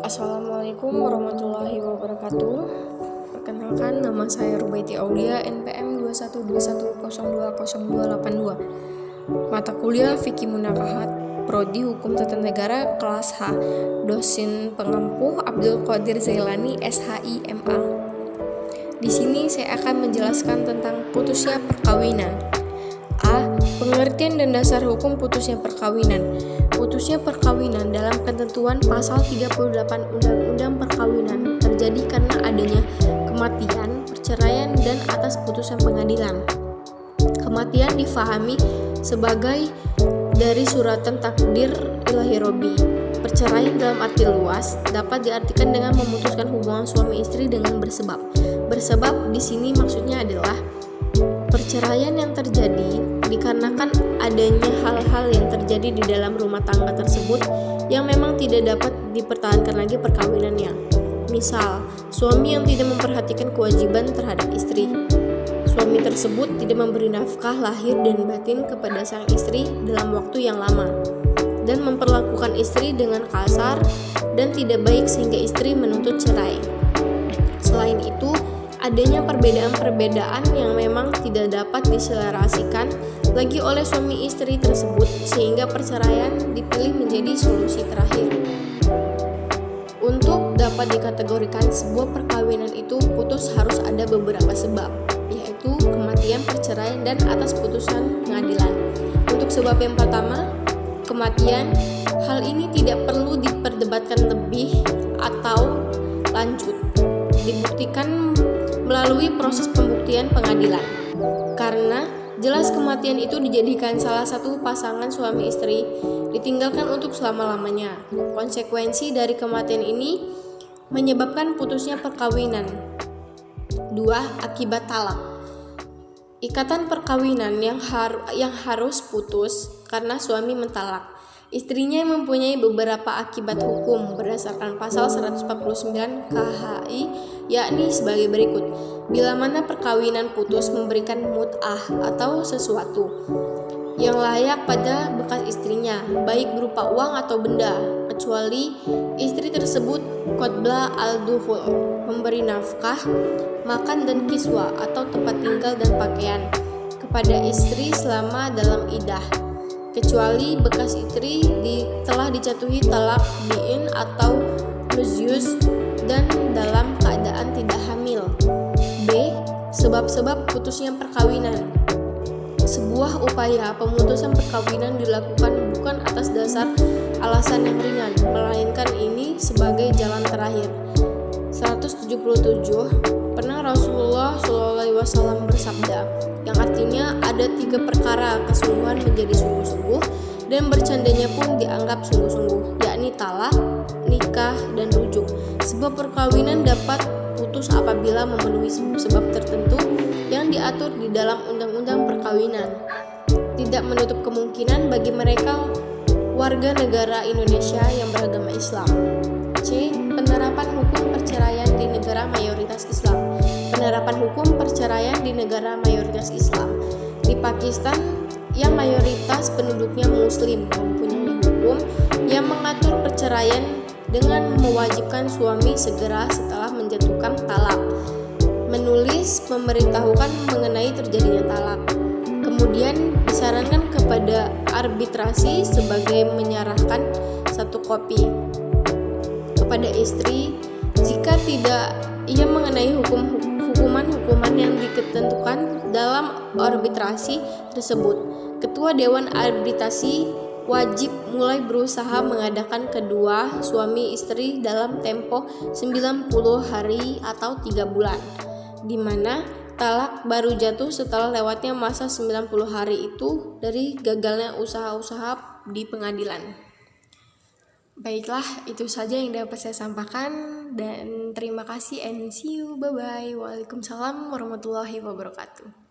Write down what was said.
Assalamualaikum warahmatullahi wabarakatuh. Perkenalkan, nama saya Rubaiti Aulia, NPM 2121020282. Mata kuliah Fikih Munakahat, Prodi Hukum Tata Negara, kelas H. Dosen pengampu Abdul Qadir Zailani, SHI, MA. Di sini saya akan menjelaskan tentang putusnya perkawinan. A. Pengertian dan dasar hukum putusnya perkawinan. Putusnya perkawinan dalam ketentuan pasal 38 Undang-Undang Perkawinan terjadi karena adanya kematian, perceraian, dan atas putusan pengadilan. Kematian difahami sebagai dari suratan takdir ilahi robi. Perceraian dalam arti luas dapat diartikan dengan memutuskan hubungan suami istri dengan bersebab. Bersebab di sini maksudnya adalah perceraian yang terjadi dikarenakan adanya hal-hal yang terjadi di dalam rumah tangga tersebut yang memang tidak dapat dipertahankan lagi perkawinannya. Misal, suami yang tidak memperhatikan kewajiban terhadap istri. Suami tersebut tidak memberi nafkah lahir dan batin kepada sang istri dalam waktu yang lama dan memperlakukan istri dengan kasar dan tidak baik sehingga istri menuntut cerai. Selain itu, adanya perbedaan-perbedaan yang memang tidak dapat diselarasikan lagi oleh suami istri tersebut sehingga perceraian dipilih menjadi solusi terakhir. Untuk dapat dikategorikan sebuah perkawinan itu putus harus ada beberapa sebab, yaitu kematian, perceraian, dan atas putusan pengadilan. Untuk sebab yang pertama, kematian, hal ini tidak perlu diperdebatkan lebih atau lanjut, dibuktikan melalui proses pembuktian pengadilan. Karena jelas kematian itu dijadikan salah satu pasangan suami istri ditinggalkan untuk selama-lamanya. Konsekuensi dari kematian ini menyebabkan putusnya perkawinan. 2. Akibat talak. Ikatan perkawinan yang harus putus karena suami mentalak istrinya yang mempunyai beberapa akibat hukum berdasarkan pasal 149 KHI, yakni sebagai berikut. Bila mana perkawinan putus memberikan mut'ah atau sesuatu yang layak pada bekas istrinya, baik berupa uang atau benda, kecuali istri tersebut qobla al-dukhul, memberi nafkah, makan dan kiswa atau tempat tinggal dan pakaian kepada istri selama dalam iddah, kecuali bekas istri telah dijatuhi talak bi'in atau nusyuz dan dalam keadaan tidak hamil. B. Sebab-sebab putusnya perkawinan. Sebuah upaya pemutusan perkawinan dilakukan bukan atas dasar alasan yang ringan, melainkan ini sebagai jalan terakhir. 177. Pernah Rasulullah SAW bersabda, yang artinya ada 3 perkara kesungguhan menjadi sungguh-sungguh dan bercandanya pun dianggap sungguh-sungguh, yakni talak, nikah, dan rujuk. Sebab perkawinan dapat putus apabila memenuhi sebab tertentu yang diatur di dalam undang-undang perkawinan. Tidak menutup kemungkinan bagi mereka warga negara Indonesia yang beragama Islam. C. Penerapan hukum perceraian di negara mayoritas Islam. Penerapan hukum perceraian di negara mayoritas Islam. Di Pakistan, yang mayoritas penduduknya Muslim, mempunyai hukum yang mengatur perceraian dengan mewajibkan suami segera setelah menjatuhkan talak menulis memberitahukan mengenai terjadinya talak. Kemudian disarankan kepada arbitrasi sebagai menyerahkan 1 kopi kepada istri jika tidak ia mengenai hukuman-hukuman yang ditentukan dalam arbitrasi tersebut. Ketua Dewan Arbitrasi wajib mulai berusaha mengadakan kedua suami istri dalam tempo 90 hari atau 3 bulan, di mana talak baru jatuh setelah lewatnya masa 90 hari itu dari gagalnya usaha-usaha di pengadilan. Baiklah, itu saja yang dapat saya sampaikan dan terima kasih and see you, bye-bye. Waalaikumsalam warahmatullahi wabarakatuh.